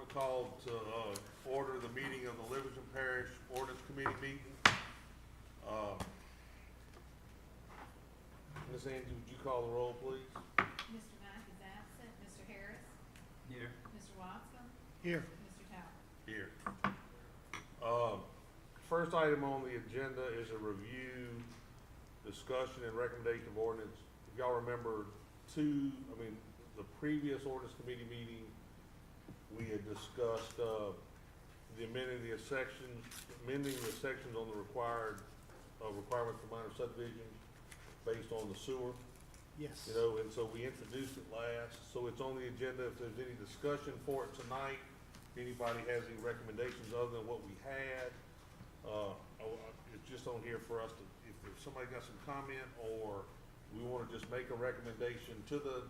to call to, order the meeting of the Livingston Parish Ordinance Committee meeting. Ms. Angie, would you call the roll, please? Mr. Mack is absent. Mr. Harris? Here. Mr. Watson? Here. Mr. Tower? Here. First item on the agenda is a review, discussion, and recommendation of ordinance. If y'all remember the previous ordinance committee meeting, we had discussed, the amending the sections on the requirements for minor subdivisions based on the sewer. Yes. You know, and so we introduced it last, so it's on the agenda. If there's any discussion for it tonight, if anybody has any recommendations other than what we had, it's just on here for us to, if somebody got some comment, or we wanna just make a recommendation to the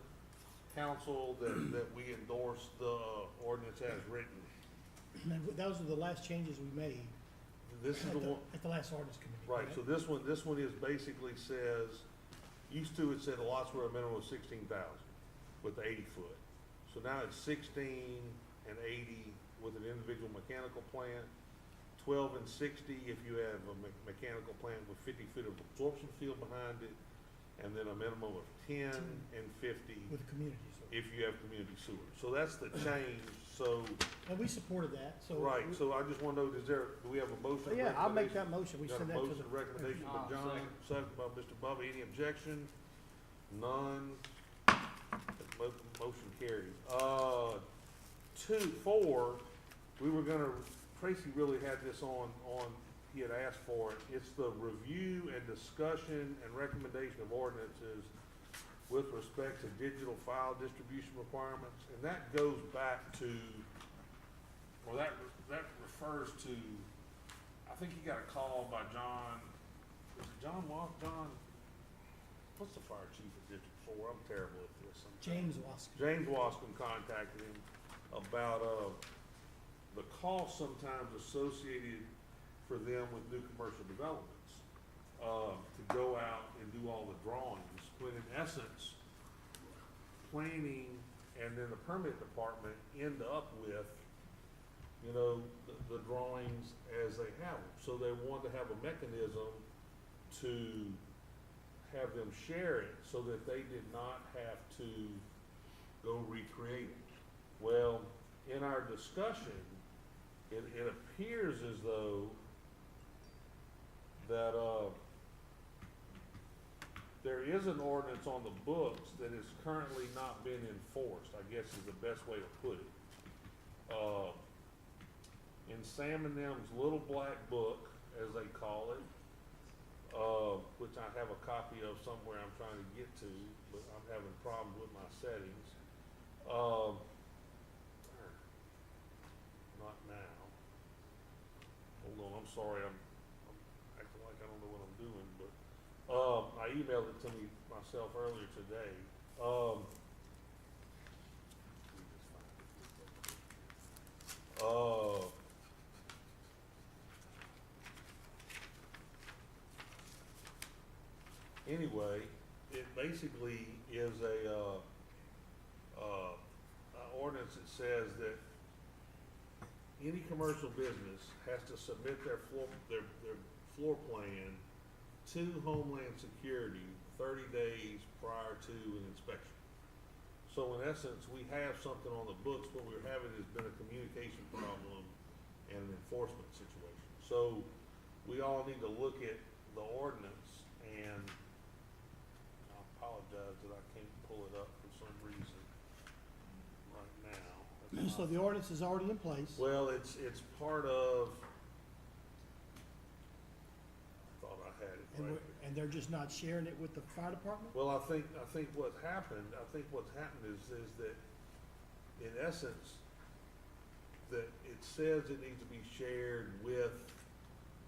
council that we endorse the ordinance as written. And those are the last changes we made This is the one, at the last ordinance committee. right, correct? so this one is basically says, used to it said the lots were a minimum of 16,000 with the 80-foot. So now it's 16 and 80 with an individual mechanical plant, 12 and 60 if you have a mechanical plant with 50 feet of absorption field behind it, and then a minimum of 10 and 50 With the community, so. if you have community sewer. So that's the change, so, And we supported that, so. right, so I just wanna know, do we have a motion? So, yeah, I'll make recommendation? that motion, we Got send a that to motion, the. recommendation by I'll John, second. second by Mr. Bubba. Any objection? None. Motion carries. 4, we were gonna, Tracy really had this on, he had asked for it. It's the review and discussion and recommendation of ordinances with respect to digital file distribution requirements. And that goes back to, well, that refers to, I think he got a call by John, is it John, what's the fire chief at District 4? I'm terrible at this. James Waskin. James Wascom contacted him about, the cost sometimes associated for them with new commercial developments, to go out and do all the drawings, when in essence, planning and then the permit department end up with, you know, the drawings as they have them. So they want to have a mechanism to have them share it so that they did not have to go recreate it. Well, in our discussion, it appears as though that, there is an ordinance on the books that is currently not being enforced, I guess is the best way to put it. In Sam and them's little black book, as they call it, which I have a copy of somewhere I'm trying to get to, but I'm having problems with my settings. Not now. Hold on, I'm sorry, I'm acting like I don't know what I'm doing, but, I emailed it to me myself earlier today. Let me just find it. Anyway, it basically is a ordinance that says that any commercial business has to submit their floor plan to Homeland Security 30 days prior to an inspection. So in essence, we have something on the books. What we're having has been a communication problem and an enforcement situation. So we all need to look at the ordinance, and I apologize that I can't pull it up for some reason right now. That's So not- the ordinance is already in place. Well, it's part of, I thought I had it right. And they're just not sharing it with the fire department? Well, I think what's happened is that in essence, that it says it needs to be shared with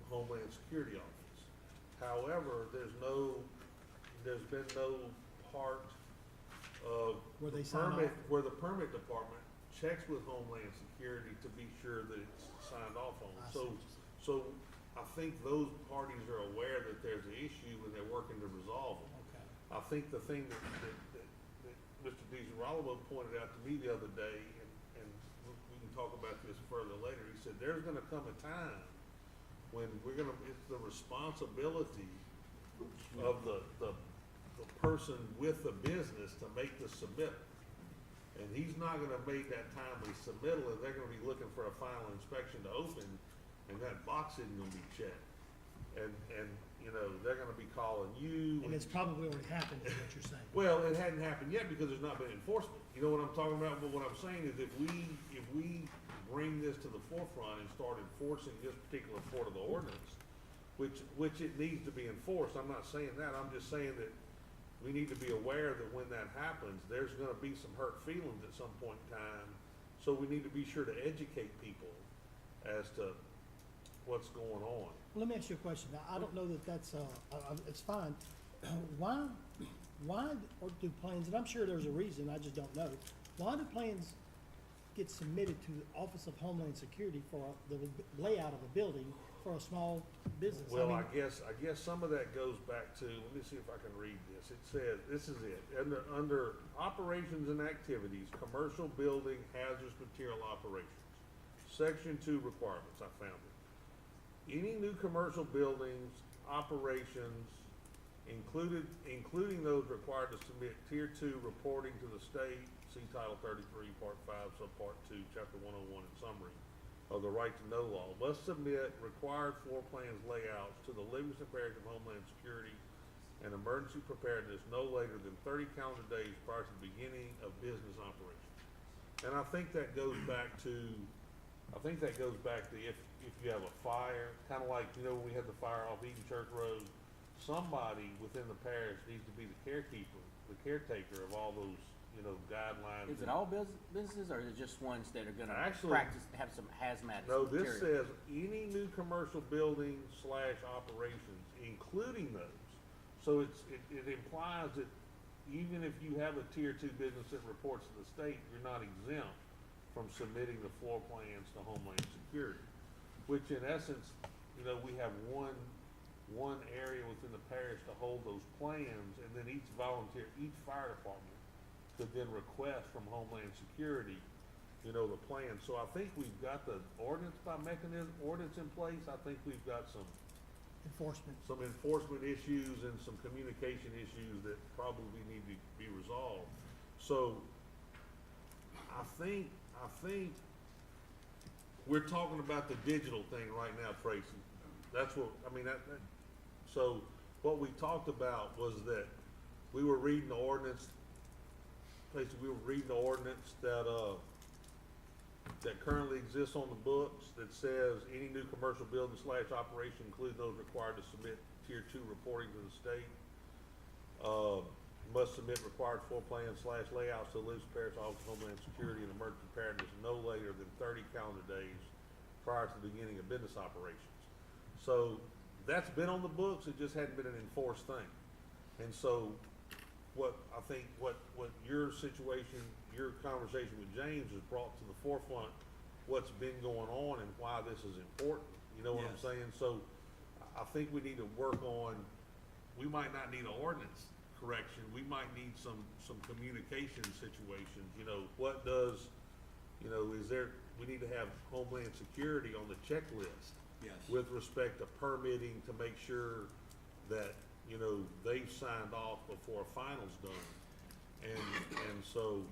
the Homeland Security Office. However, there's been no part of Where they the sign permit, off? where the permit department checks with Homeland Security to be sure that it's signed off on. I see So, what you're saying. so I think those parties are aware that there's an issue and they're working to resolve it. Okay. I think the thing that Mr. DiGirolamo pointed out to me the other day, and we can talk about said, there's gonna come a time when it's the responsibility of the person with the business to make the submittal. And he's not gonna make that timely submittal, and they're gonna be looking for a final inspection to open, and that box isn't gonna be checked. And, you know, they're gonna be calling you. And it's probably already happened, is what you're saying. Well, it hadn't happened yet because there's not been enforcement. You know what I'm talking about? But what I'm saying is if we bring this to the forefront and start enforcing this particular part of the ordinance, which it needs to be enforced, I'm not saying that, I'm just saying that we need to be aware that when that happens, there's gonna be some hurt feelings at some point in time. So we need to be sure to educate people as to what's going on. Well, let me ask you a question. Now, I don't know that that's, it's fine. Why or do plans, and I'm sure there's a reason, I just don't know. Why do plans get submitted to the Office of Homeland Security for the layout of a building for a small business? Well, mean, I guess some of that goes back to, let me see if I can read this. It says, this is it, under operations and activities, commercial building hazardous material operations. Section 2 requirements, I found it. Any new commercial buildings, operations, including those required to submit Tier 2 reporting to the state, see Title 33, Part 5, Subpart 2, Chapter 101 in summary, of the Right to Know law, must submit required floor plans layouts to the Livingston Parish of Homeland Security and Emergency Preparedness no later than 30 calendar days prior to the beginning of business operations. And I think that goes back to if you have a fire, kind of like, you know, when we had the fire off Eden Church Road, somebody within the parish needs to be the caretaker of all those, you know, guidelines. Is it all businesses, or is it just ones that are gonna Actually, practice, have some hazmat No, material? this says any new commercial building / operations, including those. So it implies that even if you have a Tier 2 business that reports to the state, you're not exempt from submitting the floor plans to Homeland Security. Which in essence, you know, we have one area within the parish to hold those plans, and then each fire department could then request from Homeland Security, you know, the plan. So I think we've got the ordinance in place. I think we've got some enforcement issues and some communication issues that probably need to be resolved. So I think we're talking about the digital thing right now, Tracy. That's what, I mean, so what we talked about was that we were reading the ordinance, basically we were reading the ordinance that currently exists on the books that says any new commercial building / operation, including those required to submit Tier 2 reporting to the state, must submit required floor plans / layouts to the Livingston Parish Office of Homeland Security and Emergency Preparedness no later than 30 calendar days prior to the beginning of business operations. So that's been on the books, it just hadn't been an enforced thing. And so what your situation, your conversation with James has brought to the forefront what's been going on and why this is important. You know what I'm saying? So I think we need to work on, we might not need an ordinance correction, we might need some communication situations, you know, what does, you know, we need to have Homeland Security on the checklist. Yes. With respect to permitting to make sure that, you know, they've signed off before a final's done. And so,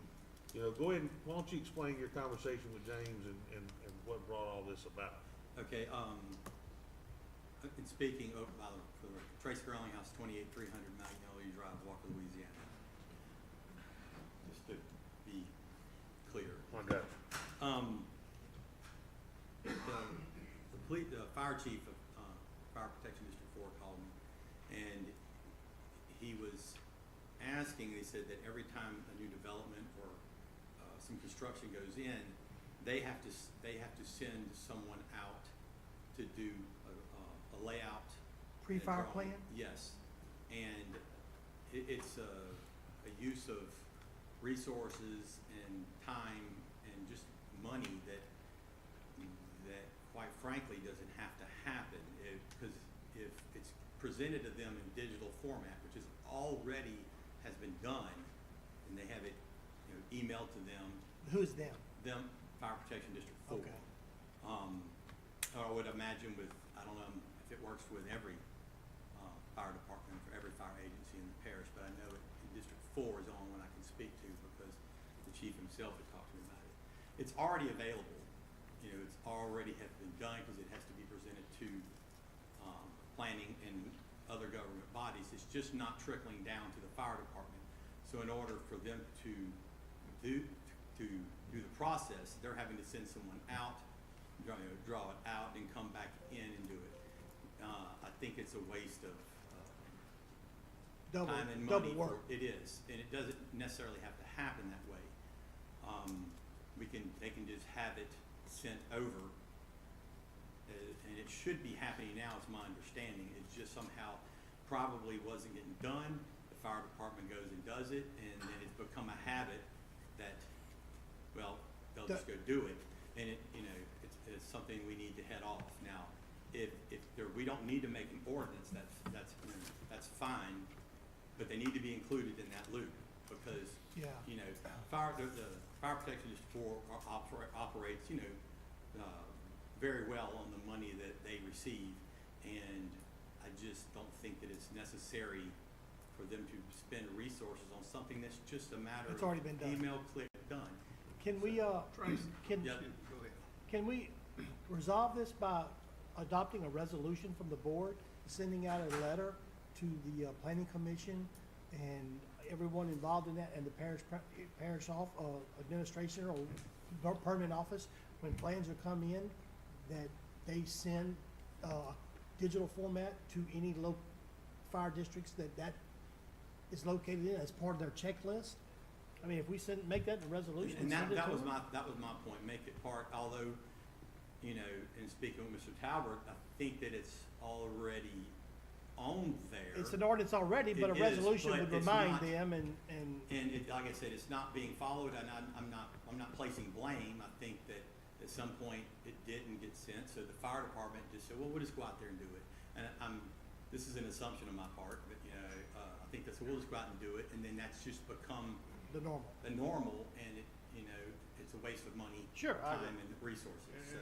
you know, go ahead and, why don't you explain your conversation with James and what brought all this about? Okay, in speaking for the Tracy Growlinghouse, 28300 Magnolia Drive, Walker, Louisiana. Just to be clear. Okay. The fire chief of Fire Protection District 4 called me, and he was asking, he said that every time a new development or some construction goes in, they have to send someone out to do a layout. Pre-fire and a drawing. plan? Yes, and it's a use of resources and time and just money that quite frankly doesn't have to happen, because if it's presented to them in digital format, which is already has been done, and they have it, you know, emailed to them. Who's them? Them, Fire Protection District 4. Okay. I would imagine with, I don't know if it works with every fire department, for every fire agency in the parish, but I know District 4 is the only one I can speak to because the chief himself had talked to me about it. It's already available, you know, it's already have been done because it has to be presented to planning and other government bodies. It's just not trickling down to the fire department. So in order for them to do the process, they're having to send someone out, draw it out, and come back in and do it. I think it's a waste of time and money. Double work. It is, and it doesn't necessarily have to happen that way. They can just have it sent over, and it should be happening now, is my understanding. It just somehow probably wasn't getting done. The fire department goes and does it, and then it's become a habit that, well, they'll just go do it, and it, you know, it's something we need to head off. Now, if we don't need to make an ordinance, that's fine, but they need to be included in that loop, because, Yeah. you know, the Fire Protection District 4 operates, you know, very well on the money that they receive, and I just don't think that it's necessary for them to spend resources on something that's just a matter It's of already been done. email, click, done. Can we, can Yep. Can we resolve this by adopting a resolution from the board, sending out a letter to the planning commission and everyone involved in that, and the parish administration or permanent office, when plans are come in, that they send digital format to any fire districts that is located in as part of their checklist? I mean, if we make that in a resolution And send it that to was them? my point, make it part, although, you know, in speaking with Mr. Talbert, I think that it's already on there. It's an ordinance already, but a It is, resolution but would it's remind not. them and And it, like I said, it's not being followed, and I'm not placing blame. I think that at some point it didn't get sent, so the fire department just said, well, we'll just go out there and do it. And this is an assumption on my part, but, you know, I think that's, we'll just go out and do it, and then that's just become the normal. the normal, and it, you know, it's a waste of money, Sure, I time, agree. and resources, so.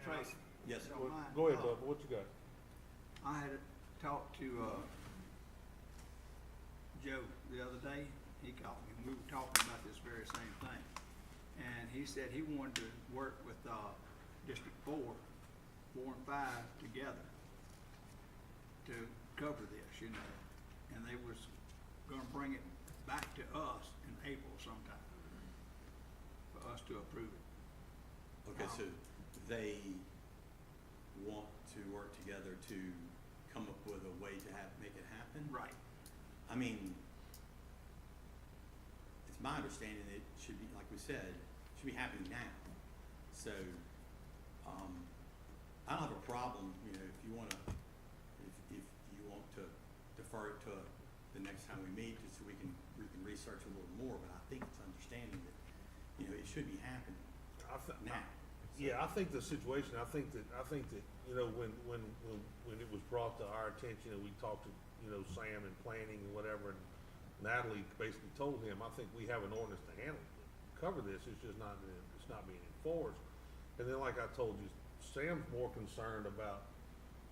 Tracy, Yes, sir. don't mind. Go ahead, Bubba, what you got? I had talked to, Joe the other day. He called me. We were talking about this very same thing. And he said he wanted to work with, District 4 and 5 together to cover this, you know. And they was gonna bring it back to us in April sometime for us to approve it. Okay, so they want to work together to come up with a way to make it happen? Right. I mean, it's my understanding that it should be, like we said, should be happening now. So, I don't have a problem, you know, if you want to defer it to the next time we meet, just so we can research a little more, but I think it's understanding that, you know, it should be happening now. Yeah, I think the situation, I think that, you know, when it was brought to our attention and we talked to, you know, Sam and planning and whatever, and Natalie basically told him, I think we have an ordinance to cover this, it's just not, it's not being enforced. And then, like I told you, Sam's more concerned about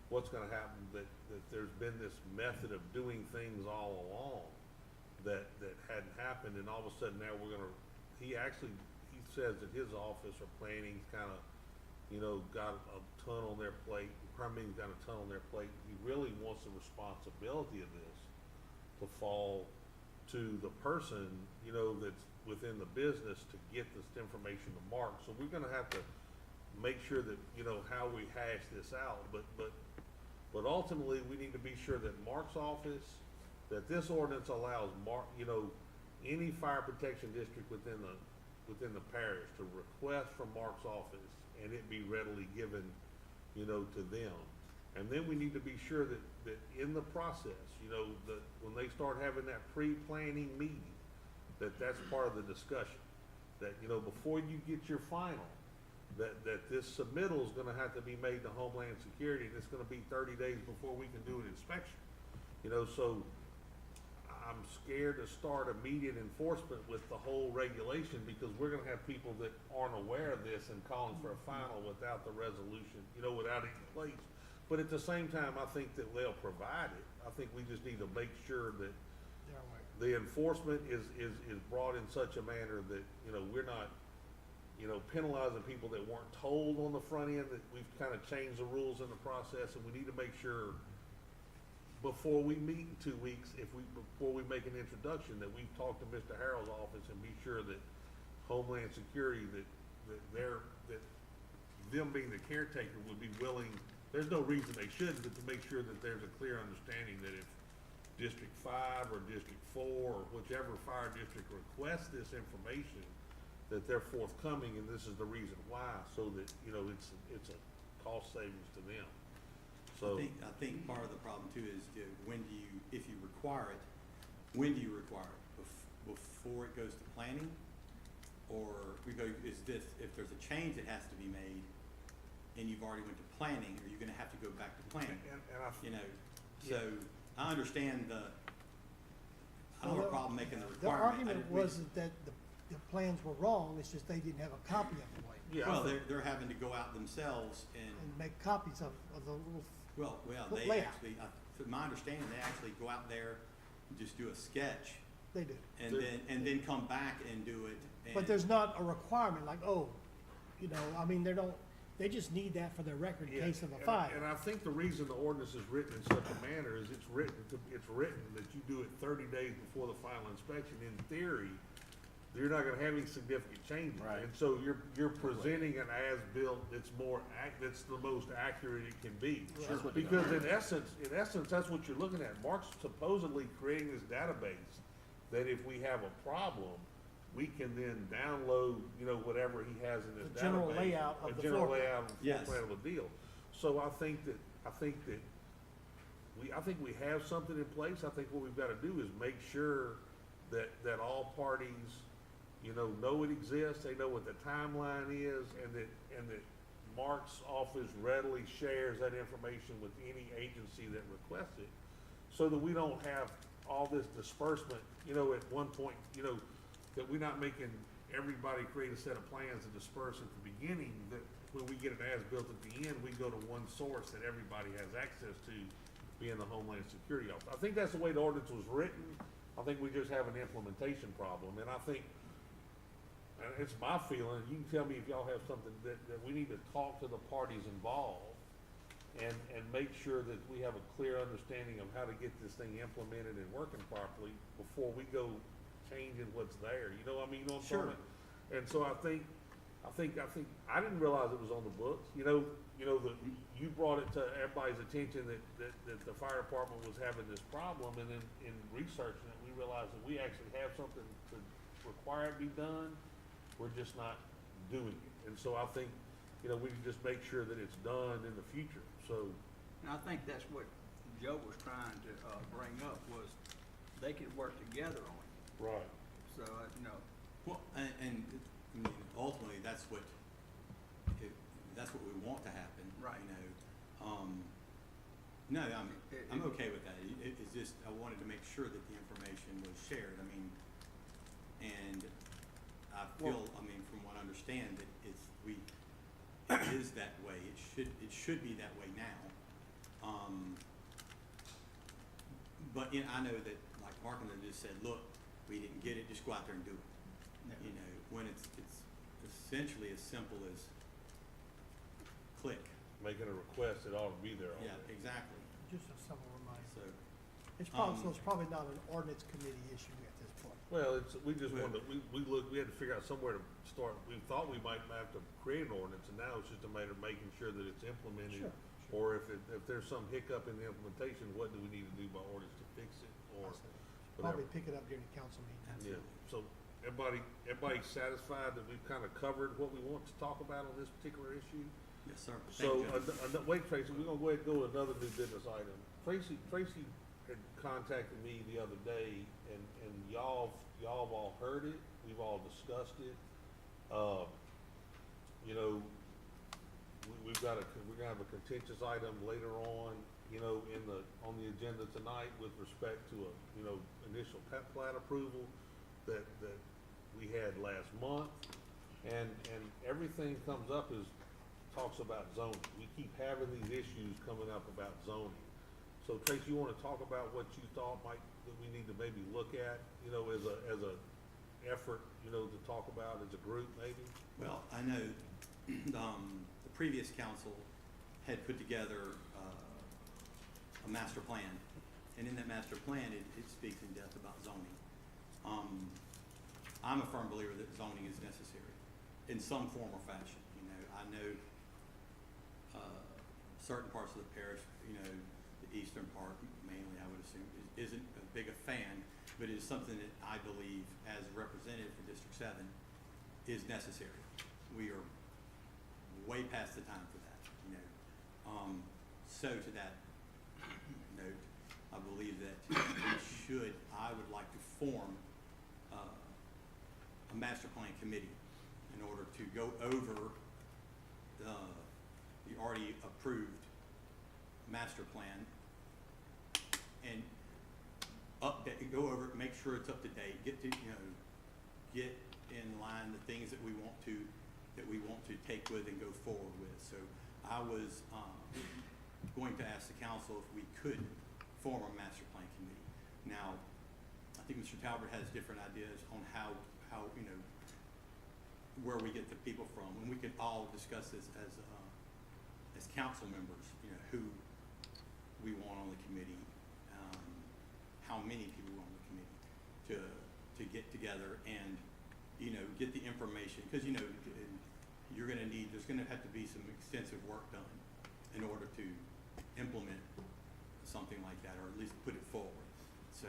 what's gonna happen, that there's been this method of doing things all along that hadn't happened, and all of a sudden now he says that his office or planning's kinda, you know, got a ton on their plate, permitting's got a ton on their plate. He really wants the responsibility of this to fall to the person, you know, that's within the business to get this information to Mark. So we're gonna have to make sure that, you know, how we hash this out, but ultimately, we need to be sure that Mark's office, that this ordinance allows Mark, you know, any fire protection district within the parish to request from Mark's office, and it be readily given, you know, to them. And then we need to be sure that in the process, you know, that when they start having that pre-planning meeting, that's part of the discussion. That, you know, before you get your final, that this submittal is gonna have to be made to Homeland Security, and it's gonna be 30 days before we can do an inspection. You know, so I'm scared to start immediate enforcement with the whole regulation, because we're gonna have people that aren't aware of this and calling for a final without the resolution, without it in place. But at the same time, I think that they'll provide it. I think we just need to make sure that They're aware. the enforcement is brought in such a manner that, we're not, penalizing people that weren't told on the front end, that we've kind of changed the rules in the process, and we need to make sure before we meet in 2 weeks, before we make an introduction, that we've talked to Mr. Harrell's office and be sure that Homeland Security, that them being the caretaker would be willing, there's no reason they shouldn't, but to make sure that there's a clear understanding that if District 5 or District 4 or whichever fire district requests this information, that they're forthcoming, and this is the reason why, so that, it's a cost savings to them. So, I think part of the problem too is if you require it, when do you require it? Before it goes to planning? Or if there's a change that has to be made and you've already went to planning, are you gonna have to go back to planning? So I understand I don't have a problem making the The requirement. argument was that the plans were wrong, it's just they didn't have a copy of them. yeah. Well, they're having to go out themselves And and, make copies of the little, they layout. actually, from my understanding, they actually go out there and just do a sketch they do. and then come back and do it. But there's not a requirement, like, they just need that for their record in Yeah, case of a and- fire. And I think the reason the ordinance is written in such a manner is it's written that you do it 30 days before the final inspection. In theory, you're not gonna have any significant changes. Right. And so you're presenting an as-built that's that's the most accurate it can be. Sure. Right. Because in essence, that's what you're looking at. Mark's supposedly creating this database that if we have a problem, we can then download, whatever he has in this database. The general layout of the A general floor plan. layout of the Yes. floor plan of the deal. So I think we have something in place. I think what we've gotta do is make sure that all parties, know it exists, they know what the timeline is, and that Mark's office readily shares that information with any agency that requests it, so that we don't have all this disbursement, at one point, that we're not making everybody create a set of plans and disperse at the beginning, that when we get an as-built at the end, we go to one source that everybody has access to, being the Homeland Security Office. I think that's the way the ordinance was written. I think we just have an implementation problem, and I think, and it's my feeling, you can tell me if y'all have something, that we need to talk to the parties involved and make sure that we have a clear understanding of how to get this thing implemented and working properly before we go changing what's there, you know what I'm Sure. saying? And so I didn't realize it was on the books, you brought it to everybody's attention that the fire department was having this problem, and then in researching it, we realized that we actually have something to require it be done, we're just not doing it. And so I think, we can just make sure that it's done in the future, so. And I think that's what Joe was trying to, bring up, was they could work together on it. Right. So, Well, and ultimately, that's what we want to happen. Right. No, I'm okay with that. It's just, I wanted to make sure that the information was shared. And I feel, from what I understand, that it is that way. It should be that way now. But I know that, like Mark just said, look, we didn't get it, just go out there and do it. Yeah. When it's essentially as simple as click. Making a request, it ought to be there Yeah, already. exactly. Just a simple reminder. So, So it's probably not an ordinance committee issue at this point. Well, we just wanted, we had to figure out somewhere to start. We thought we might have to create an ordinance, and now it's just a matter of making sure that it's implemented. Sure. Or if there's some hiccup in the implementation, what do we need to do by ordinance to fix it, or whatever. Probably pick it up during the council meeting. Yeah, so everybody satisfied that we've kind of covered what we want to talk about on this particular issue? yes, sir. So, Thank you. wait, Tracy, we're gonna go ahead and go to another new business item. Tracy had contacted me the other day, and y'all have all heard it, we've all discussed it. We're gonna have a contentious item later on, you know, on the agenda tonight with respect to a, you know, initial plat approval that we had last month. And everything comes up talks about zoning. We keep having these issues coming up about zoning. So Tracy, you wanna talk about what you thought that we need to maybe look at, you know, as a effort, you know, to talk about as a group maybe? Well, I know, the previous council had put together, a master plan, and in that master plan, it speaks in depth about zoning. I'm a firm believer that zoning is necessary in some form or fashion. You know, I know, certain parts of the parish, you know, the eastern part mainly, I would assume, isn't as big a fan, but it is something that I believe, as a representative for District 7, is necessary. We are way past the time for that, you know. So to that note, I believe that I would like to form a master plan committee in order to go over the already approved master plan and update, go over it, make sure it's up to date, get in line the things that we want to take with and go forward with. So I was going to ask the council if we could form a master plan committee. Now, I think Mr. Talbot has different ideas on how you know, where we get the people from, and we could all discuss this as council members, you know, who we want on the committee, how many people we want on the committee to get together and, you know, get the information, because, you know, there's gonna have to be some extensive work done in order to implement something like that, or at least put it forward. So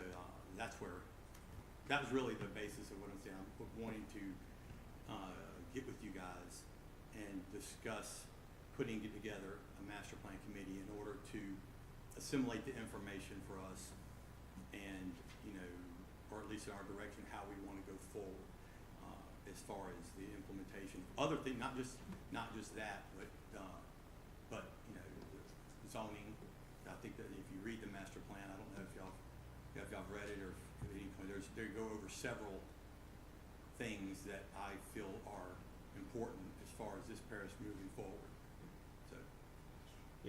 that was really the basis of what I'm saying. I'm wanting to get with you guys and discuss putting together a master plan committee in order to assimilate the information for us and, you know, or at least in our direction, how we want to go forward as far as the implementation. Other things, not just that, but you know, the zoning. I think that if you read the master plan, I don't know if y'all read it, or at any point they go over several things that I feel are important as far as this parish moving forward. So.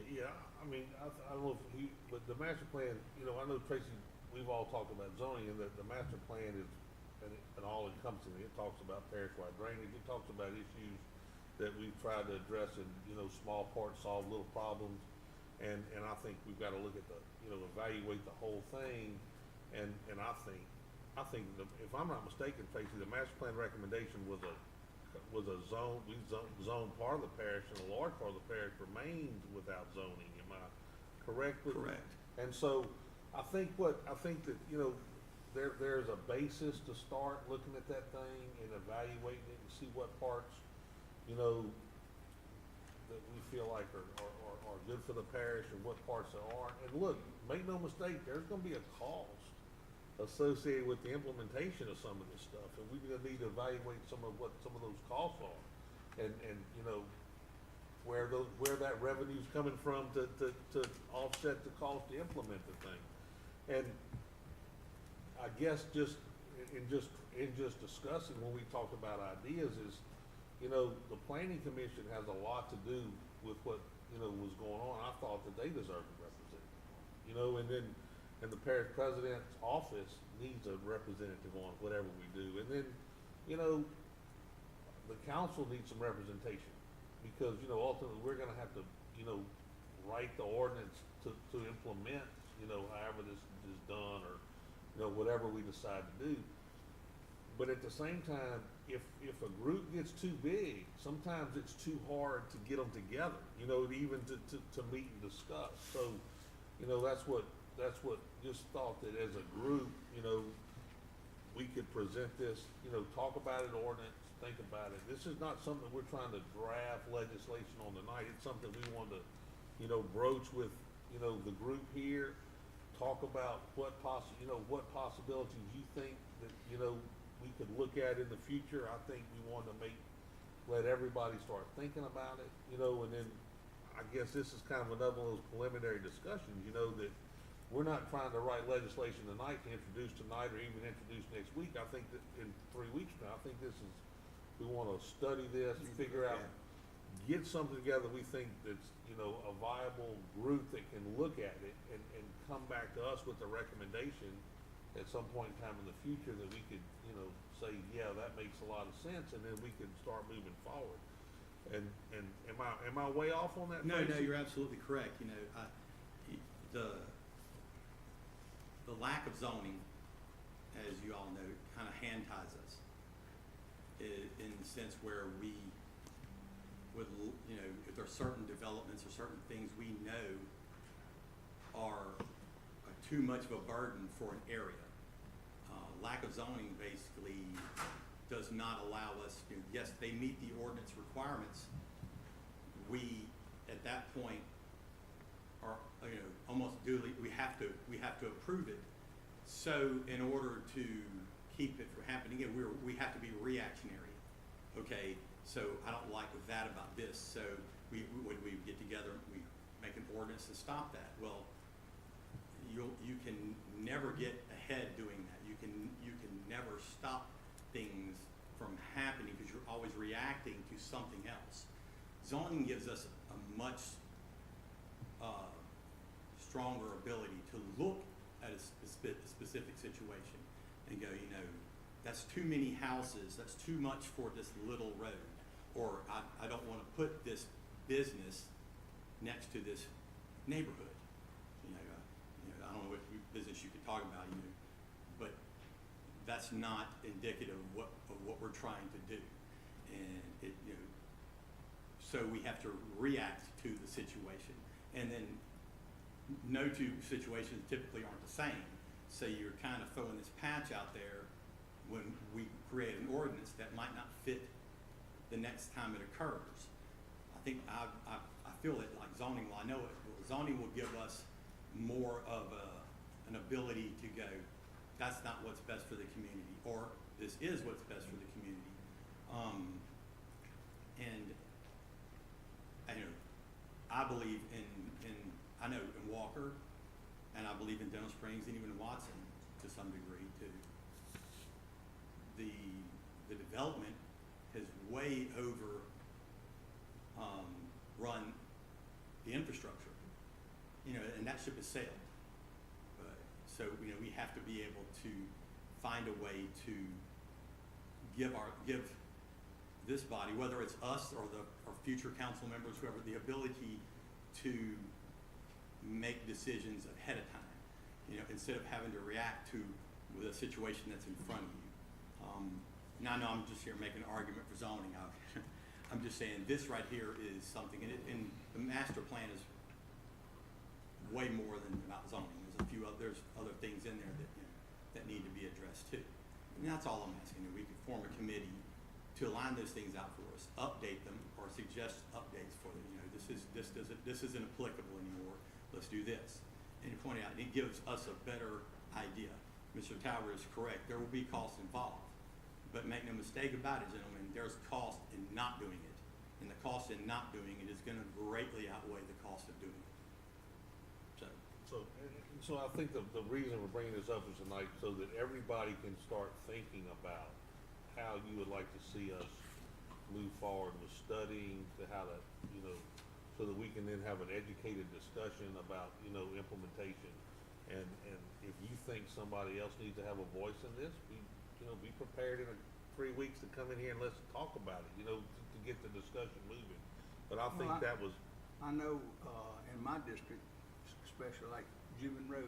Yeah, I mean, I don't know if but the master plan, you know, I know Tracy, we've all talked about zoning, and the master plan is an all-encompassing. It talks about parish-wide drainage. It talks about issues that we've tried to address in, you know, small parts, solve little problems. And I think we've got to look at evaluate the whole thing. And I think if I'm not mistaken, Tracy, the master plan recommendation was a zone, we zoned part of the parish, and a large part of the parish remains without zoning. Am I correct with that? Correct. And so I think that, you know, there's a basis to start looking at that thing and evaluating it and see what parts, you know, that we feel like are good for the parish and what parts there aren't. And look, make no mistake, there's gonna be a cost associated with the implementation of some of this stuff, and we're gonna need to evaluate what some of those costs are. And you know, where that revenue's coming from to offset the cost to implement the thing. And I guess just discussing when we talk about ideas is, you know, the planning commission has a lot to do with what, you know, was going on. I thought that they deserved a representative, you know, and the parish president's office needs a representative on whatever we do. And then, you know, the council needs some representation, because, you know, ultimately we're gonna have to, you know, write the ordinance to implement, you know, however this is done, or, you know, whatever we decide to do. But at the same time, if a group gets too big, sometimes it's too hard to get them together, you know, even to meet and discuss. So, you know, that's what just thought that as a group, you know, we could present this, you know, talk about it, ordinance, think about it. This is not something we're trying to draft legislation on tonight. It's something we want to, you know, broach with, you know, the group here, talk about what possibilities you think that, you know, we could look at in the future. I think we want to let everybody start thinking about it, you know, and then I guess this is kind of another one of those preliminary discussions, you know, that we're not trying to write legislation tonight to introduce tonight or even introduce next week. I think that in 3 weeks from now, I think this is, we wanna study this, figure out, get something together we think that's, you know, a viable group that can look at it and come back to us with a recommendation at some point in time in the future that we could, you know, say, yeah, that makes a lot of sense, and then we can start moving forward. And am I way off on that? No, Tracy? you're absolutely correct. You know, the lack of zoning, as you all know, kind of hand ties us in the sense where we would, you know, if there are certain developments or certain things we know are too much of a burden for an area. Lack of zoning basically does not allow us to, yes, they meet the ordinance requirements. We, at that point, are, you know, almost duly, we have to approve it. So in order to keep it from happening again, we have to be reactionary. Okay, so I don't like that about this. So when we get together, we make an ordinance to stop that. Well, you can never get ahead doing that. You can never stop things from happening because you're always reacting to something else. Zoning gives us a much stronger ability to look at a specific situation and go, you know, that's too many houses, that's too much for this little road, or I don't want to put this business next to this neighborhood. You know, I don't know what business you could talk about, you know, but that's not indicative of what we're trying to do. And it, you know, so we have to react to the situation. And then no two situations typically aren't the same. So you're kind of throwing this patch out there when we create an ordinance that might not fit the next time it occurs. I think I feel it like zoning law. I know it. Zoning will give us more of an ability to go, that's not what's best for the community, or this is what's best for the community. And you know, I believe I know in Walker, and I believe in Denham Springs, and even in Watson to some degree too. The development has way over run the infrastructure, you know, and that ship has sailed. So you know, we have to be able to find a way to give this body, whether it's us or or future council members, whoever, the ability to make decisions ahead of time, you know, instead of having to react to the situation that's in front of you. Now I know I'm just here making an argument for zoning. I'm just saying this right here is something, and the master plan is way more than about zoning. There's other things in there that, you know, that need to be addressed too. And that's all I'm asking. We could form a committee to line those things out for us, update them, or suggest updates for them. You know, this isn't applicable anymore. Let's do this. And you point out, it gives us a better idea. Mr. Tower is correct. There will be costs involved, but make no mistake about it, gentlemen. There's cost in not doing it, and the cost in not doing it is going to greatly outweigh the cost of doing it. So I think the reason we're bringing this up is tonight so that everybody can start thinking about how you would like to see us move forward with studying to how to, you know, so that we can then have an educated discussion about, you know, implementation. And if you think somebody else needs to have a voice in this, be prepared in 3 weeks to come in here and let's talk about it, you know, to get the discussion moving. But I think that was. I know, in my district, especially like Juban Road,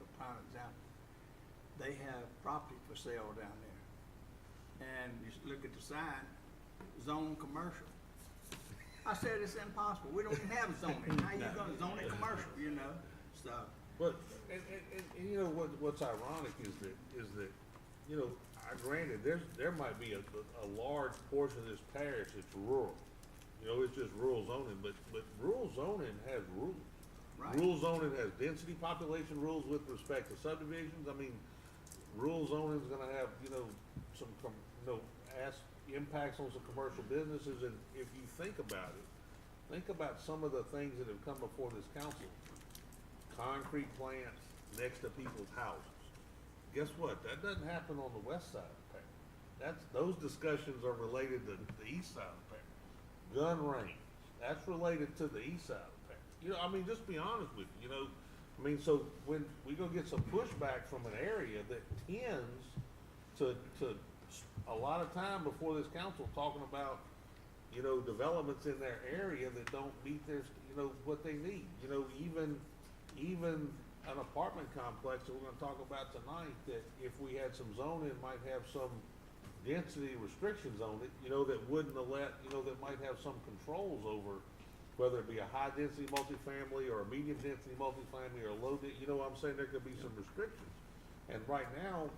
a prime example, they have property for sale down there. And you look at the sign, zone commercial. I said it's impossible. We don't even have zoning. How you gonna zone it commercial, you know? So. But and you know what's ironic is that you know, granted there might be a large portion of this parish that's rural. You know, it's just rural zoning, but rural zoning has rules. Right. Rural zoning has density population rules with respect to subdivisions. I mean, rural zoning is gonna have, you know, some, impacts on some commercial businesses, and if you think about it, think about some of the things that have come before this council. Concrete plants next to people's houses. Guess what? That doesn't happen on the west side of the parish. Those discussions are related to the east side of the parish. Gun range, that's related to the east side of the parish. You know, I mean, just be honest with you, you know, I mean, so when we gonna get some pushback from an area that tends to a lot of time before this council talking about, you know, developments in their area that don't meet their, you know, what they need. You know, even an apartment complex that we're gonna talk about tonight, that if we had some zoning, might have some density restrictions on it, you know, that wouldn't let, you know, that might have some controls over whether it be a high density multifamily or a medium density multifamily or a low, you know what I'm saying, there could be some restrictions. And right now,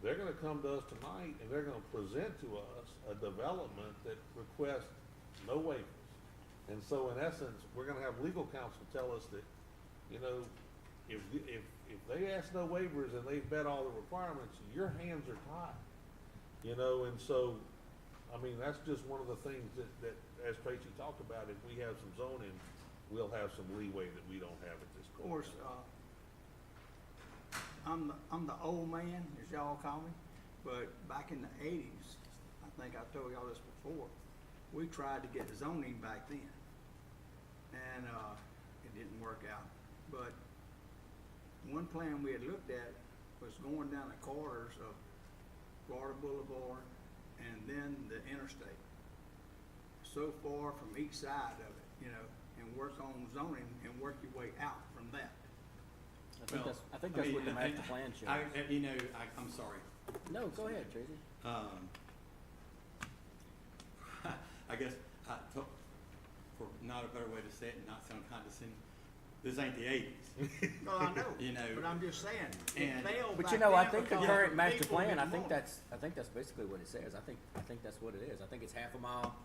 they're gonna come to us tonight and they're gonna present to us a development that requests no waivers. And so in essence, we're gonna have legal counsel tell us that, you know, if they ask no waivers and they've met all the requirements, your hands are tied. You know, and so, I mean, that's just one of the things that as Tracy talked about, if we have some zoning, we'll have some leeway that we don't have at this Of point. course, I'm the old man, as y'all call me, but back in the 80s, I think I told y'all this before, we tried to get zoning back then. And, it didn't work out. But one plan we had looked at was going down the corridors of Florida Boulevard and then the interstate. So far from each side of it, you know, and work on zoning and work your way out from that. I think that's what the master plan shows. I'm sorry. No, go ahead, Tracy. I guess, for not a better way to say it and not sound condescending, this ain't the 80s. Well, I know, You know, but I'm just saying, it and- failed But back you know, I then think the because current master people plan, I didn't think want that's basically what it says. I think that's what it is. I think it's half a mile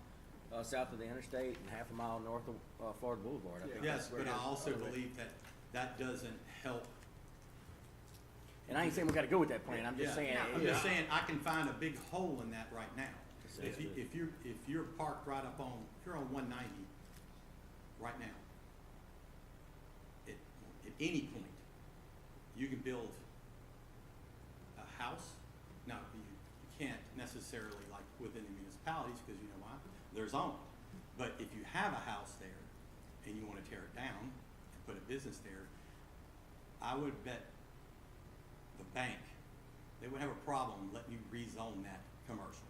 south of the interstate and half a mile north of Florida Boulevard. I think Yes, that's where but it I is. also believe that doesn't help. And I ain't saying we gotta go with that plan, I'm just Yeah. saying. I'm just saying, I can find a big hole in that right now. Yeah. If you're parked right up on, if you're on 190 right now, at any point, you can build a house. Now, you can't necessarily like within the municipalities, because you know why? They're zoned. But if you have a house there and you wanna tear it down and put a business there, I would bet the bank, they would have a problem letting you rezone that commercial,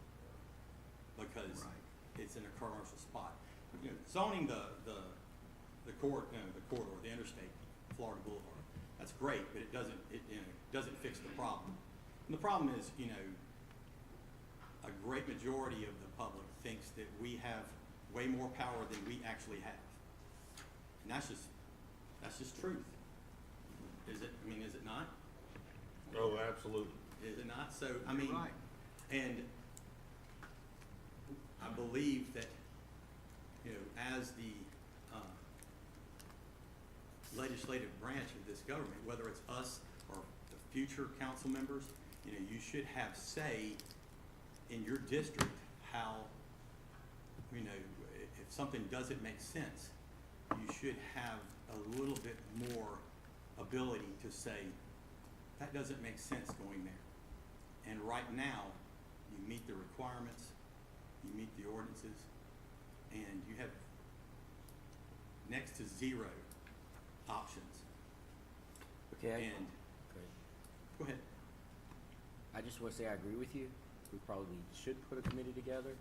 because Right. it's in a commercial spot. You know, zoning the corridor, the interstate, Florida Boulevard, that's great, but it doesn't fix the problem. And the problem is, you know, a great majority of the public thinks that we have way more power than we actually have. And that's just truth. Is it not? Oh, absolutely. Is it not? So, I You're mean, right. and I believe that, you know, as the legislative branch of this government, whether it's us or the future council members, you know, you should have say in your district how, you know, if something doesn't make sense, you should have a little bit more ability to say, that doesn't make sense going there. And right now, you meet the requirements, you meet the ordinances, and you have next to zero options. Okay, And, okay. go ahead. I just wanna say I agree with you. We probably should put a committee together,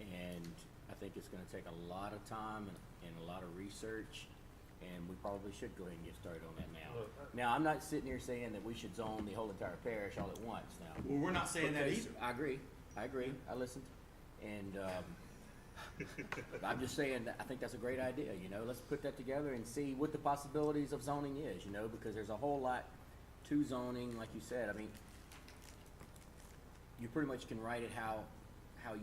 and I think it's gonna take a lot of time and a lot of research, and we probably should go ahead and get started on that now. Well, Now, I'm not sitting here saying that we should zone the whole entire parish all at once now. Well, we're not saying that Because either. I agree, I listened, and, I'm just saying that I think that's a great idea, you know, let's put that together and see what the possibilities of zoning is, you know, because there's a whole lot to zoning, like you said, I mean, you pretty much can write it how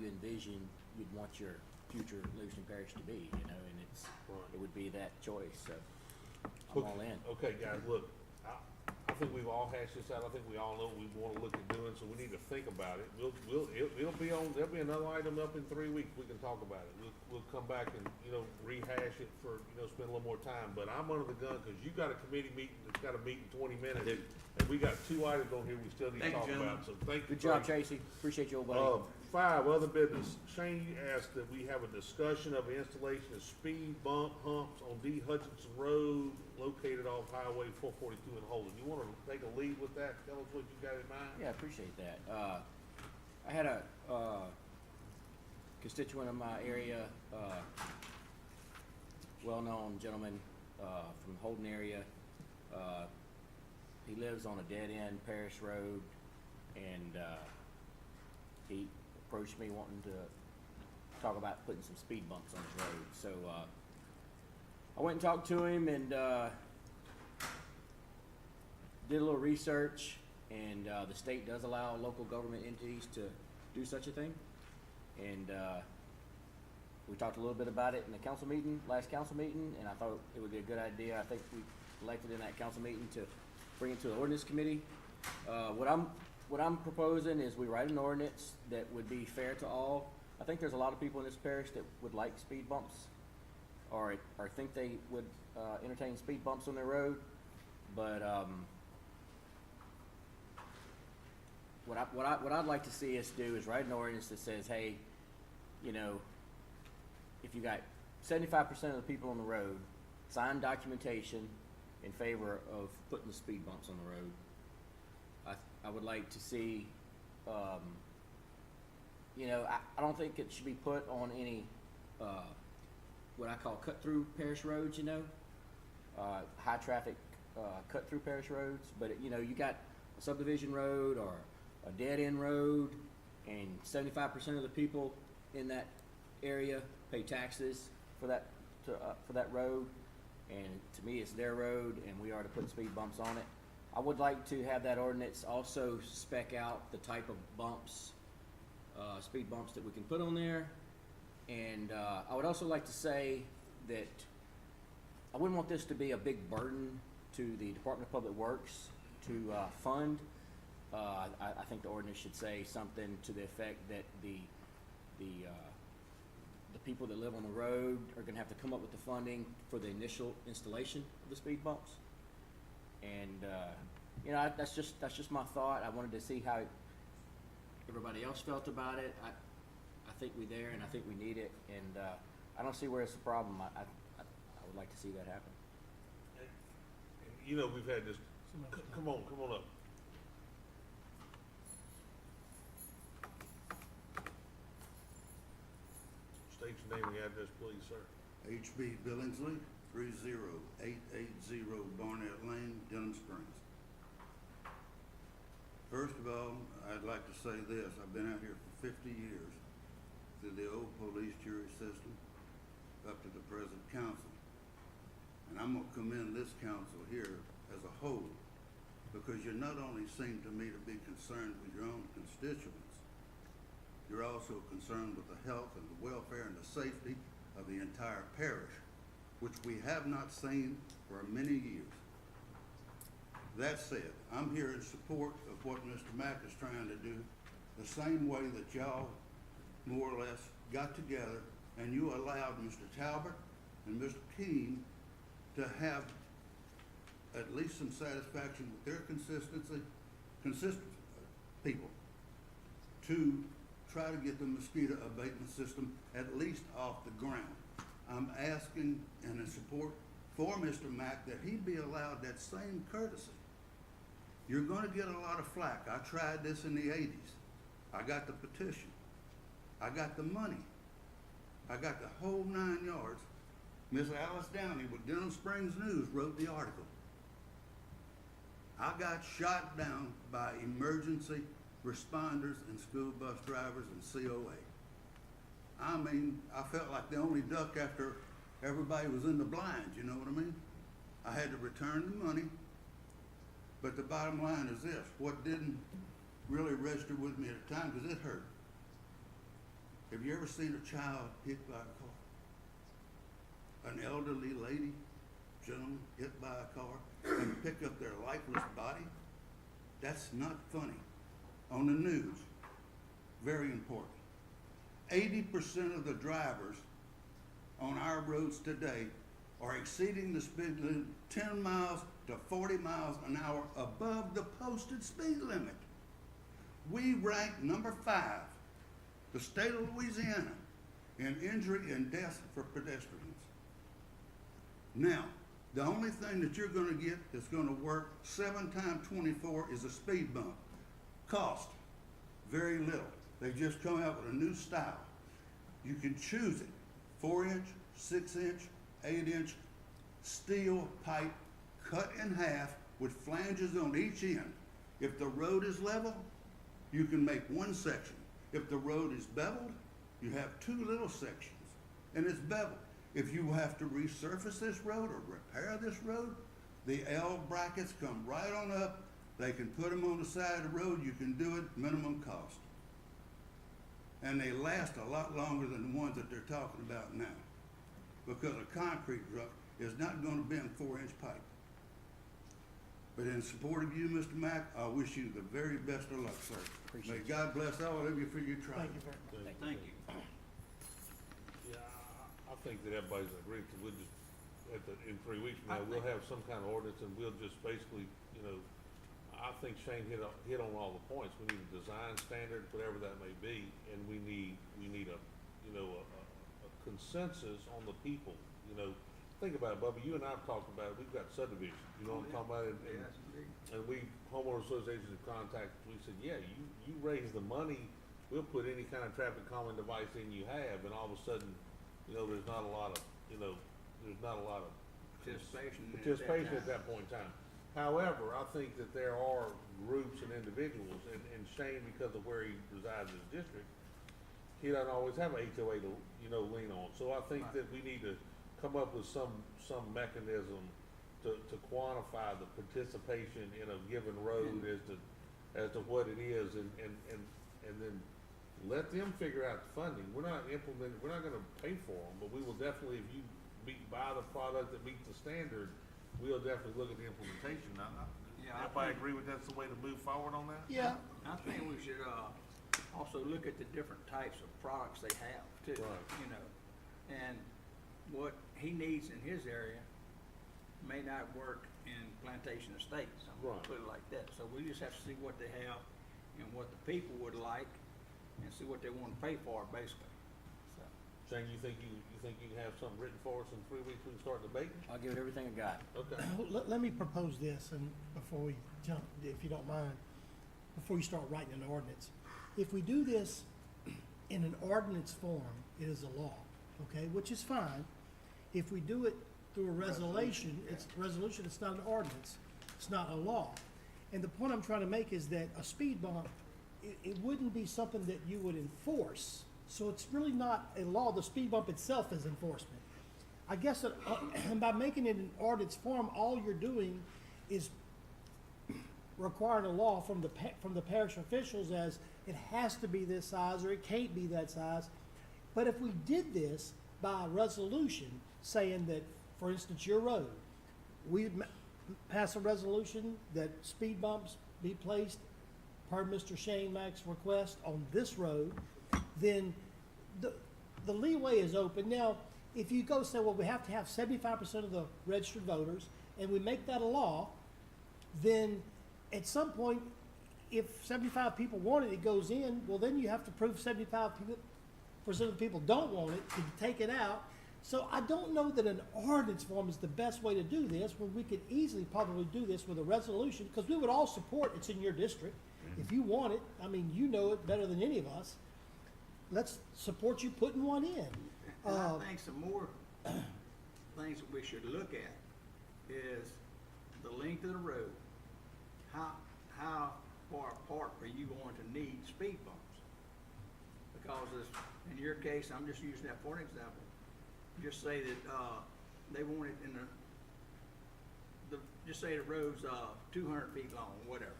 you envision you'd want your future Livingston Parish to be, you know, and Right. it would be that choice, so I'm all in. Okay, guys, look, I I think we've all hashed this out, I think we all know what we wanna look at doing, so we need to think about it. It'll be on, there'll be another item up in 3 weeks, we can talk about it. We'll come back and, rehash it for, spend a little more time, but I'm under the gun, cause you got a committee meeting that's gotta meet in 20 minutes. do. And we got 2 items on here we still need to Thank you, talk about, so thank you. Good job, Frank. Tracy. Appreciate you, old buddy. 5, other business. Shane asked that we have a discussion of the installation of speed bump humps on D. Hutchinson Road located off Highway 442 in Holden. You wanna take a lead with that? Tell us what you got in mind? Yeah, I appreciate that. I had a constituent in my area, well-known gentleman from Holden area. He lives on a dead-end parish road, and he approached me wanting to talk about putting some speed bumps on his road. So I went and talked to him and did a little research, and the state does allow local government entities to do such a thing. And we talked a little bit about it in the last council meeting, and I thought it would be a good idea. I think we elected in that council meeting to bring it to the ordinance committee. What I'm proposing is we write an ordinance that would be fair to all. I think there's a lot of people in this parish that would like speed bumps, or think they would entertain speed bumps on their road. But what I'd like to see us do is write an ordinance that says, hey, if you got 75% of the people on the road sign documentation in favor of putting the speed bumps on the road, I would like to see, I don't think it should be put on any, what I call cut-through parish roads, high traffic, cut-through parish roads. But, you got a subdivision road or a dead-end road, and 75% of the people in that area pay taxes for that road. And to me, it's their road, and we are to put speed bumps on it. I would like to have that ordinance also spec out the type of bumps, speed bumps that we can put on there. And I would also like to say that I wouldn't want this to be a big burden to the Department of Public Works to fund. I think the ordinance should say something to the effect that the people that live on the road are gonna have to come up with the funding for the initial installation of the speed bumps. And, that's just my thought. I wanted to see how everybody else felt about it. I think we're there, and I think we need it, and, I don't see where it's a problem. I would like to see that happen. We've had this, come on up. State your name and address, please, sir. H.B. Billingsley, 30880 Barnett Lane, Denham Springs. First of all, I'd like to say this. I've been out here for 50 years through the old police jury system up to the present council. And I'm going to commend this council here as a whole, because you not only seem to me to be concerned with your own constituents, you're also concerned with the health and the welfare and the safety of the entire parish, which we have not seen for many years. That said, I'm here in support of what Mr. Mack is trying to do, the same way that y'all more or less got together and you allowed Mr. Talbot and Mr. Keene to have at least some satisfaction with their consistent people to try to get the mosquito abatement system at least off the ground. I'm asking and in support for Mr. Mack that he be allowed that same courtesy. You're gonna get a lot of flack. I tried this in the 80s. I got the petition. I got the money. I got the whole 9 yards. Miss Alice Downey with Denham Springs News wrote the article. I got shot down by emergency responders and school bus drivers and COA. I mean, I felt like the only duck after everybody was in the blinds, you know what I mean? I had to return the money, but the bottom line is this: what didn't really register with me at the time, because it hurt. Have you ever seen a child hit by a car? An elderly lady gentleman hit by a car and pick up their lifeless body? That's not funny. On the news, very important. 80% of the drivers on our roads today are exceeding the speed limit 10 miles to 40 miles an hour above the posted speed limit. We rank number 5, the state of Louisiana, in injury and death for pedestrians. Now, the only thing that you're gonna get that's gonna work 7 times 24 is a speed bump. Cost, very little. They just come out with a new style. You can choose it, 4-inch, 6-inch, 8-inch, steel pipe cut in half with flanges on each end. If the road is level, you can make one section. If the road is beveled, you have 2 little sections, and it's beveled. If you have to resurface this road or repair this road, the L brackets come right on up. They can put them on the side of the road. You can do it minimum cost. And they last a lot longer than the ones that they're talking about now, because a concrete truck is not going to bend 4-inch pipe. But in support of you, Mr. Mack, I wish you the very best of luck, sir. Appreciate May you. God bless all of you for your trying. Thank you very much. Thank you. Yeah, I think that everybody's in agreement, we'll just, in 3 weeks from now, we'll have some kind of ordinance, and we'll just basically, I think Shane hit on all the points. We need a design standard, whatever that may be, and we need a consensus on the people, Think about it, Bubba, you and I have talked about it, we've got subdivisions, you know what I'm talking about? Yes, indeed. And we, homeowner associations have contacted, we said, yeah, you raise the money, we'll put any kind of traffic calming device in you have, and all of a sudden, there's not a lot of, participation at that point in time. However, I think that there are groups and individuals, and Shane, because of where he resides in the district, he doesn't always have a HOA to, lean on. So I think that we need to come up with some mechanism to quantify the participation in a given road as to what it is, and then let them figure out the funding. We're not gonna pay for them, but we will definitely, if you buy the product that meets the standard, we'll definitely look at the implementation. Yeah, I Everybody think- agree with that's the way to move forward on that? Yeah, I think we should, also look at the different types of products they have too, Right. And what he needs in his area may not work in Plantation Estates, I'm gonna Right. put it like that. So we just have to see what they have and what the people would like and see what they wanna pay for, basically. So, Shane, you think you can have something written for us in 3 weeks, we can start debating? I'll give it everything I got. Okay. let me propose this, and before we jump, if you don't mind, before you start writing an ordinance. If we do this in an ordinance form, it is a law, okay, which is fine. If we do it through a resolution, it's not an ordinance, it's not a law. And the point I'm trying to make is that a speed bump, it wouldn't be something that you would enforce. So it's really not a law, the speed bump itself is enforcement. I guess that, by making it an ordinance form, all you're doing is requiring a law from the parish officials as it has to be this size or it can't be that size. But if we did this by resolution, saying that, for instance, your road, we'd pass a resolution that speed bumps be placed per Mr. Shane Mack's request on this road, then the leeway is open. Now, if you go say, well, we have to have 75% of the registered voters, and we make that a law, then at some point, if 75 people want it, it goes in, well, then you have to prove 75% of the people don't want it to take it out. So I don't know that an ordinance form is the best way to do this, when we could easily probably do this with a resolution, because we would all support it's in your district. If you want it, I mean, you know it better than any of us. Let's support you putting one in. and I think some more things that we should look at is the length of the road. How far apart are you going to need speed bumps? Because in your case, I'm just using that for an example. Just say that, they want it in just say the road's, 200 feet long, whatever,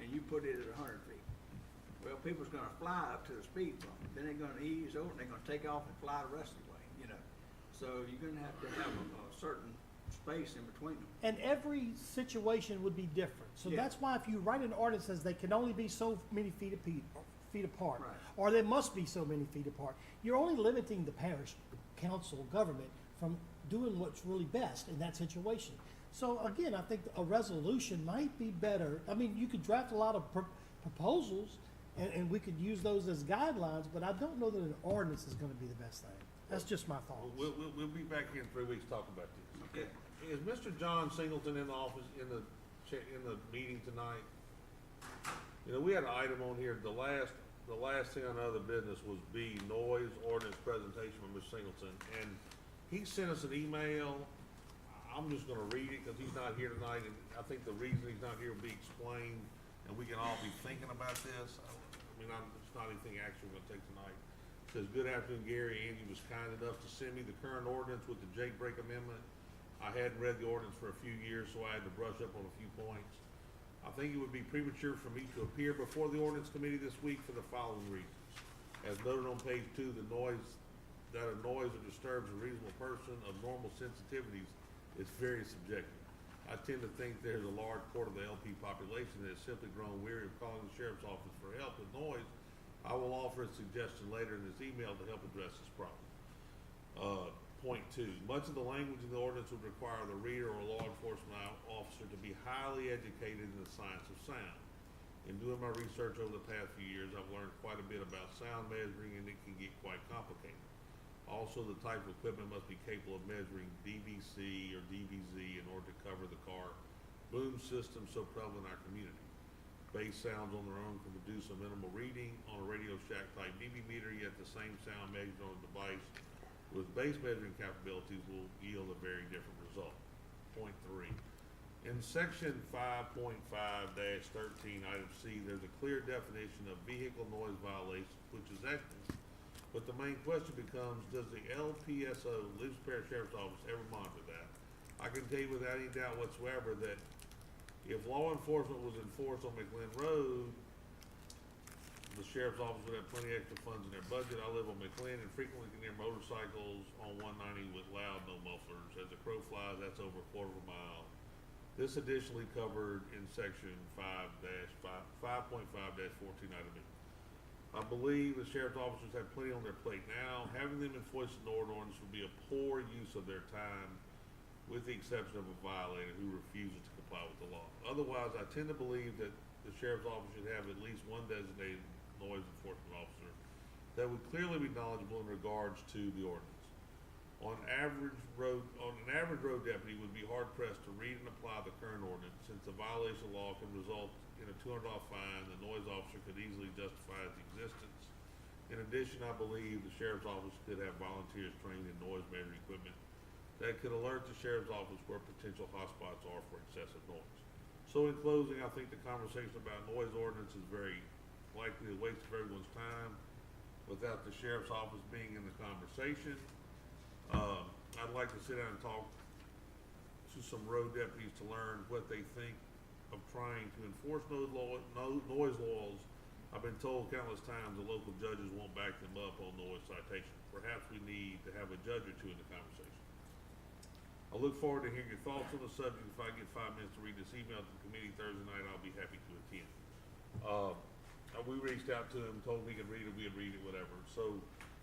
and you put it at 100 feet. Well, people's gonna fly up to the speed bump, then they're gonna ease over, and they're gonna take off and fly the rest of the way, So you're gonna have to have a certain space in between them. And every situation would be different. So Yeah. that's why if you write an ordinance says they can only be so many feet apart, Right. or they must be so many feet apart, you're only limiting the parish council government from doing what's really best in that situation. So again, I think a resolution might be better. I mean, you could draft a lot of proposals, and we could use those as guidelines, but I don't know that an ordinance is gonna be the best thing. That's just my thoughts. We'll be back here in 3 weeks talking about this. Okay. Is Mr. John Singleton in the office, in the meeting tonight? You know, we had an item on here, the last thing on other business was B, noise ordinance presentation from Mr. Singleton, and he sent us an email. I'm just gonna read it, cause he's not here tonight, and I think the reason he's not here will be explained, and we can all be thinking about this. I mean, it's not anything actually we're gonna take tonight. It says, good afternoon, Gary. Andy was kind enough to send me the current ordinance with the Jake Break Amendment. I hadn't read the ordinance for a few years, so I had to brush up on a few points. I think it would be premature for me to appear before the ordinance committee this week for the following reasons. As noted on page 2, the noise that annoys or disturbs a reasonable person of normal sensitivities is very subjective. I tend to think there's a large part of the LP population that has simply grown weary of calling the sheriff's office for help with noise. I will offer a suggestion later in this email to help address this problem. Point 2, much of the language in the ordinance would require the reader or law enforcement officer to be highly educated in the science of sound. In doing my research over the past few years, I've learned quite a bit about sound measuring, and it can get quite complicated. Also, the type of equipment must be capable of measuring DBC or DBZ in order to cover the car boom system so prevalent in our community. Bass sounds on their own can produce a minimal reading on a Radio Shack type dB meter, yet the same sound measured on a device with bass measuring capabilities will yield a very different result. Point 3. In section 5.5-13, item C, there's a clear definition of vehicle noise violation, which is excellent. But the main question becomes, does the LPSO, Leeds Parish Sheriff's Office, ever monitor that? I can tell you without any doubt whatsoever that if law enforcement was enforced on McLean Road, the sheriff's office would have plenty extra funds in their budget. I live on McLean and frequently can hear motorcycles on 190 with loud no mufflers. As the crow flies, that's over a quarter of a mile. This additionally covered in section 5.5-14 item E. I believe the sheriff's officers have plenty on their plate now. Having them enforce an ordinance would be a poor use of their time, with the exception of a violator who refuses to comply with the law. Otherwise, I tend to believe that the sheriff's office should have at least one designated noise enforcement officer that would clearly be knowledgeable in regards to the ordinance. An average road deputy would be hard pressed to read and apply the current ordinance, since the violation of law can result in a $200 fine. The noise officer could easily justify its existence. In addition, I believe the sheriff's office could have volunteers trained in noise measuring equipment that could alert the sheriff's office where potential hotspots are for excessive noise. So in closing, I think the conversation about noise ordinance is very likely a waste of everyone's time without the sheriff's office being in the conversation. I'd like to sit down and talk to some road deputies to learn what they think of trying to enforce noise laws. I've been told countless times the local judges won't back them up on noise citations. Perhaps we need to have a judge or two in the conversation. I look forward to hearing your thoughts on the subject. If I get 5 minutes to read this email to the committee Thursday night, I'll be happy to attend. We reached out to him, told him he could read it, we'd read it, whatever. So,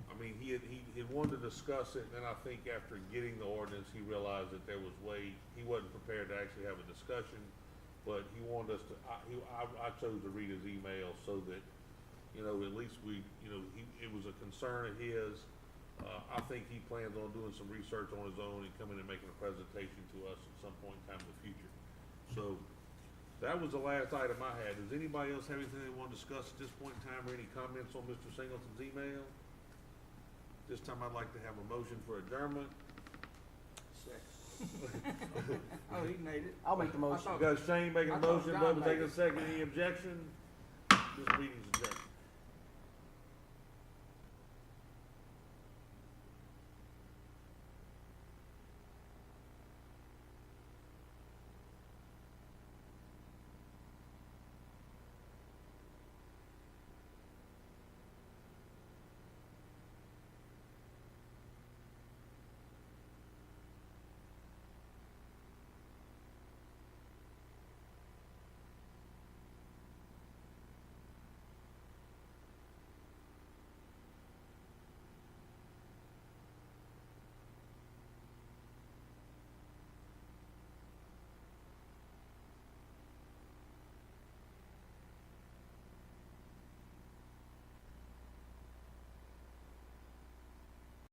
I mean, he had wanted to discuss it, and then I think after getting the ordinance, he realized that he wasn't prepared to actually have a discussion, but he wanted us to, I chose to read his email so that, you know, at least it was a concern of his. I think he plans on doing some research on his own and coming and making a presentation to us at some point in time in the future. So, that was the last item I had. Does anybody else have anything they want to discuss at this point in time, or any comments on Mr. Singleton's email? This time I'd like to have a motion for adjournment. Second. Oh, he made it. I'll make the motion. Got Shane making a I thought motion, John Bubba made taking a it. second. Any objection? This meeting's adjourned.